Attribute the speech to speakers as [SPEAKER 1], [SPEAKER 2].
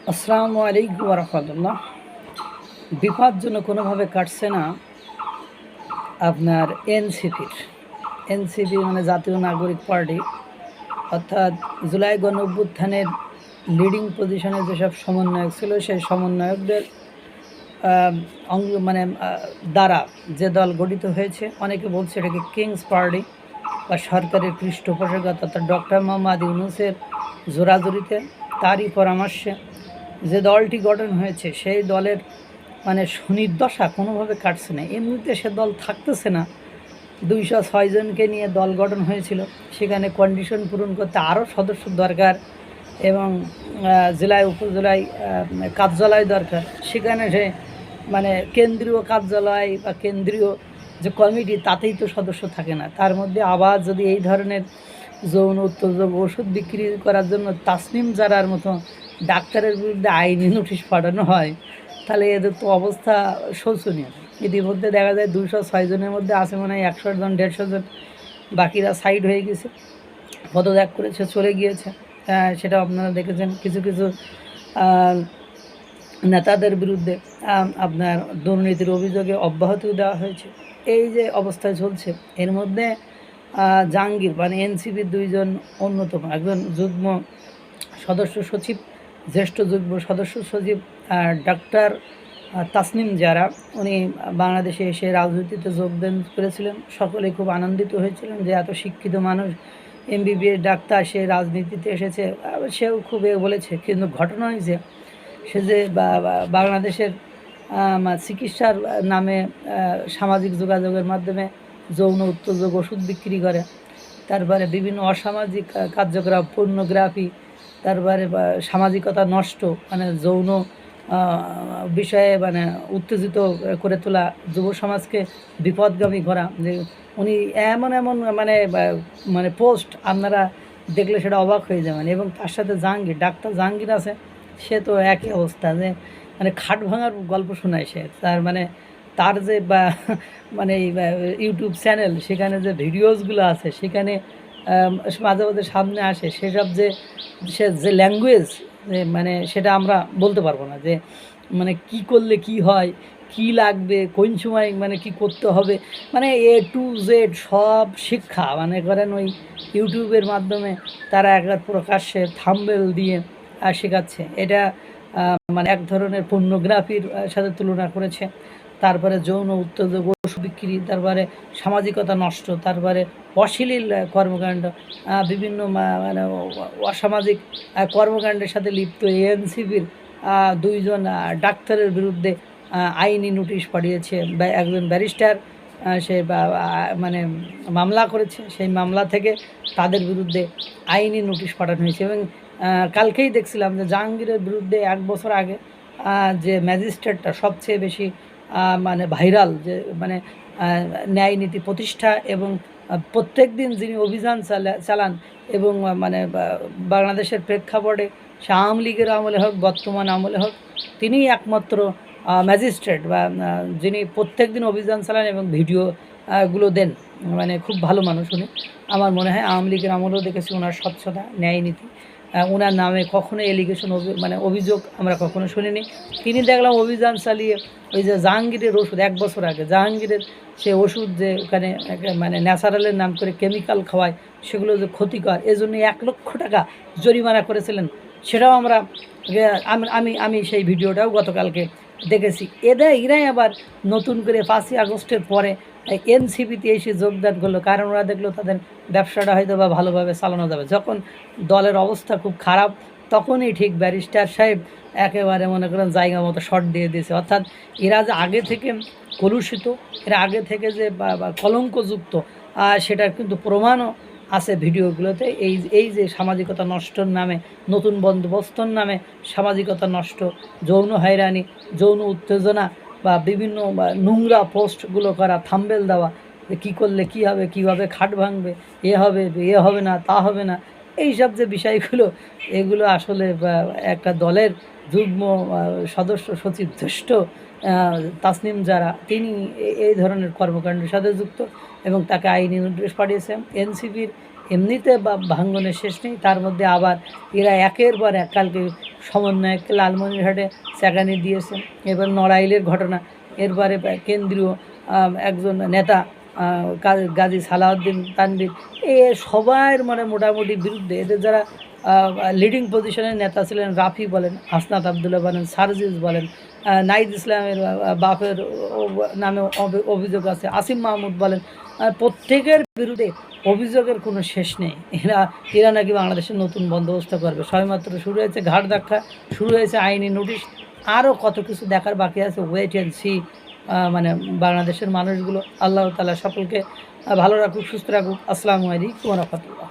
[SPEAKER 1] আসসালামু আলাইকুম রহমতুল্লাহ। বিপজ্জনক কোনোভাবে কাটছে না আপনার এনসিপি মানে জাতীয় নাগরিক পার্টি, অর্থাৎ জুলাই গণ অভ্যুত্থানের লিডিং পজিশনে যেসব সমন্বয়ক ছিল সেই সমন্বয়কদের মানে দ্বারা যে দল গঠিত হয়েছে, অনেকে বলছে এটাকে কিংস পার্টি বা সরকারের পৃষ্ঠপোষকতা, অর্থাৎ ডক্টর মোহাম্মদ ইউনূসের জোরাজুরিতে তারই পরামর্শে যে দলটি গঠন হয়েছে সেই দলের মানে সুনির্দশা কোনোভাবে কাটছে না। এমনিতে সে দল থাকতেছে না। 206 জনকে নিয়ে দল গঠন হয়েছিল, সেখানে কন্ডিশন পূরণ করতে আরও সদস্য দরকার এবং জেলায় উপজেলায় কার্যালয় দরকার। সেখানে সে মানে কেন্দ্রীয় কার্যালয় বা কেন্দ্রীয় যে কমিটি, তাতেই তো সদস্য থাকে না। তার মধ্যে আবার যদি এই ধরনের যৌন উত্তেজক ওষুধ বিক্রি করার জন্য তাসনিম জারার মতো ডাক্তারের বিরুদ্ধে আইনি নোটিশ পাঠানো হয়, তাহলে এদের তো অবস্থা শোচনীয়। ইতিমধ্যে দেখা যায় 206 জনের মধ্যে আছে মনে হয় 100 জন 150 জন, বাকিরা সাইড হয়ে গেছে, পদত্যাগ করেছে, চলে গিয়েছে। সেটা আপনারা দেখেছেন। কিছু কিছু নেতাদের বিরুদ্ধে আপনার দুর্নীতির অভিযোগে অব্যাহতিও দেওয়া হয়েছে। এই যে অবস্থায় চলছে, এর মধ্যে জাহাঙ্গীর মানে এনসিপির দুইজন অন্যতম, একজন যুগ্ম সদস্য সচিব, জ্যেষ্ঠ যুগ্ম সদস্য সচিব ডাক্তার তাসনিম জারা, উনি বাংলাদেশে এসে রাজনীতিতে যোগদান করেছিলেন। সকলে খুব আনন্দিত হয়েছিলেন যে এত শিক্ষিত মানুষ, এমবিবিএস ডাক্তার, সে রাজনীতিতে এসেছে। সেও খুব বলেছে, কিন্তু ঘটনা হয়েছে সে যে বাংলাদেশের চিকিৎসার নামে সামাজিক যোগাযোগের মাধ্যমে যৌন উত্তেজক ওষুধ বিক্রি করে, তারপরে বিভিন্ন অসামাজিক কার্যকলাপ, পর্নোগ্রাফি, তারপরে সামাজিকতা নষ্ট, মানে যৌন বিষয়ে মানে উত্তেজিত করে তোলা, যুব সমাজকে বিপদগামী করা। যে উনি এমন এমন মানে মানে পোস্ট আপনারা দেখলে সেটা অবাক হয়ে যাবেন। এবং তার সাথে জাহাঙ্গীর, ডাক্তার জাহাঙ্গীর আছে, সে তো একই অবস্থা, যে মানে খাট ভাঙার গল্প শোনায় সে। তার মানে তার যে মানে ইউটিউব চ্যানেল, সেখানে যে ভিডিওসগুলো আছে, সেখানে মাঝে মাঝে সামনে আসে সেসব যে সে যে ল্যাঙ্গুয়েজ, মানে সেটা আমরা বলতে পারবো না যে মানে কি করলে কি হয়, কি লাগবে, কোন সময় মানে কি করতে হবে, মানে A to Z সব শিক্ষা মানে করেন ওই ইউটিউবের মাধ্যমে তারা একবার প্রকাশ্যে থাম্বনেল দিয়ে শেখাচ্ছে। এটা মানে এক ধরনের পর্নোগ্রাফির সাথে তুলনা করেছে। তারপরে যৌন উত্তেজক ওষুধ বিক্রি, তারপরে সামাজিকতা নষ্ট, তারপরে অশ্লীল কর্মকাণ্ড, বিভিন্ন মানে অসামাজিক কর্মকাণ্ডের সাথে লিপ্ত এনসিপির দুইজন ডাক্তারের বিরুদ্ধে আইনি নোটিশ পাঠিয়েছে। একজন ব্যারিস্টার সে মানে মামলা করেছে, সেই মামলা থেকে তাদের বিরুদ্ধে আইনি নোটিশ পাঠানো হয়েছে। এবং কালকেই দেখছিলাম যে জাহাঙ্গীরের বিরুদ্ধে 1 বছর আগে যে ম্যাজিস্ট্রেটটা সবচেয়ে বেশি মানে ভাইরাল, যে মানে ন্যায় নীতি প্রতিষ্ঠা এবং প্রত্যেক দিন যিনি অভিযান চালান এবং মানে বাংলাদেশের প্রেক্ষাপটে সে আওয়ামী লীগের আমলে হোক, বর্তমান আমলে হোক, তিনিই একমাত্র ম্যাজিস্ট্রেট বা যিনি প্রত্যেক দিন অভিযান চালান এবং ভিডিও গুলো দেন। মানে খুব ভালো মানুষ উনি। আমার মনে হয় আওয়ামী লীগের আমলেও দেখেছি ওনার স্বচ্ছতা, ন্যায় নীতি। ওনার নামে কখনো এলিগেশন মানে অভিযোগ আমরা কখনো শুনিনি। তিনি দেখলাম অভিযান চালিয়ে ওই যে জাহাঙ্গীরের ওষুধ, 1 বছর আগে জাহাঙ্গীরের সে ওষুধ যে ওখানে মানে ন্যাচারালের নাম করে কেমিক্যাল খাওয়ায়, সেগুলো যে ক্ষতিকর, এজন্য 1 লক্ষ টাকা জরিমানা করেছিলেন। সেটাও আমরা আমি আমি সেই ভিডিওটাও গতকালকে দেখেছি। এরাই আবার নতুন করে 5ই আগস্টের পরে এনসিপিতে এসে যোগদান করলো, কারণ ওরা দেখলো তাদের ব্যবসাটা হয়তো বা ভালোভাবে চালানো যাবে। যখন দলের অবস্থা খুব খারাপ, তখনই ঠিক ব্যারিস্টার সাহেব একেবারে মনে করেন জায়গা মতো শর্ট দিয়ে দিয়েছে। অর্থাৎ এরা যে আগে থেকে কলুষিত, এরা আগে থেকে যে কলঙ্কযুক্ত, সেটার কিন্তু প্রমাণও আছে ভিডিওগুলোতে। এই যে সামাজিকতা নষ্টর নামে, নতুন বন্দোবস্তর নামে সামাজিকতা নষ্ট, যৌন হয়রানি, যৌন উত্তেজনা বা বিভিন্ন নোংরা পোস্টগুলো করা, থাম্বনেল দেওয়া, যে কী করলে কী হবে, কীভাবে খাট ভাঙবে, এ হবে, এ হবে না, তা হবে না, এইসব যে বিষয়গুলো, এগুলো আসলে একটা দলের যুগ্ম সদস্য সচিব জ্যেষ্ঠ তাসনিম জারা, তিনি এই ধরনের কর্মকাণ্ডের সাথে যুক্ত এবং তাকে আইনি নোটিশ পাঠিয়েছেন। এনসিপির এমনিতে ভাঙ্গনের শেষ নেই, তার মধ্যে আবার এরা একের পর এক, কালকে সমন্বয়ককে লালমনিরহাটে চাকানি দিয়েছে। এবার নড়াইলের ঘটনা, এরপরে কেন্দ্রীয় একজন নেতা গাজী সালাউদ্দিন তানভীর, এ সবার মানে মোটামুটি বিরুদ্ধে। এদের যারা লিডিং পজিশনের নেতা ছিলেন, রাফি বলেন, হাসনাত আবদুল্লাহ বলেন, সার্জিস বলেন, নাহিদ ইসলামের বাপের নামে অভিযোগ আছে, আসিম মাহমুদ বলেন, প্রত্যেকের বিরুদ্ধে অভিযোগের কোনো শেষ নেই। এরা নাকি বাংলাদেশের নতুন বন্দোবস্ত করবে। সবেমাত্র শুরু হয়েছে ঘাট ধাক্কা, শুরু হয়েছে আইনি নোটিশ, আরও কত কিছু দেখার বাকি আছে। Wait and see. মানে বাংলাদেশের মানুষগুলো, আল্লাহ তাআলা সকলকে ভালো রাখুক, সুস্থ রাখুক। আসসালামু আলাইকুম ওয়া রাহমাতুল্লাহ।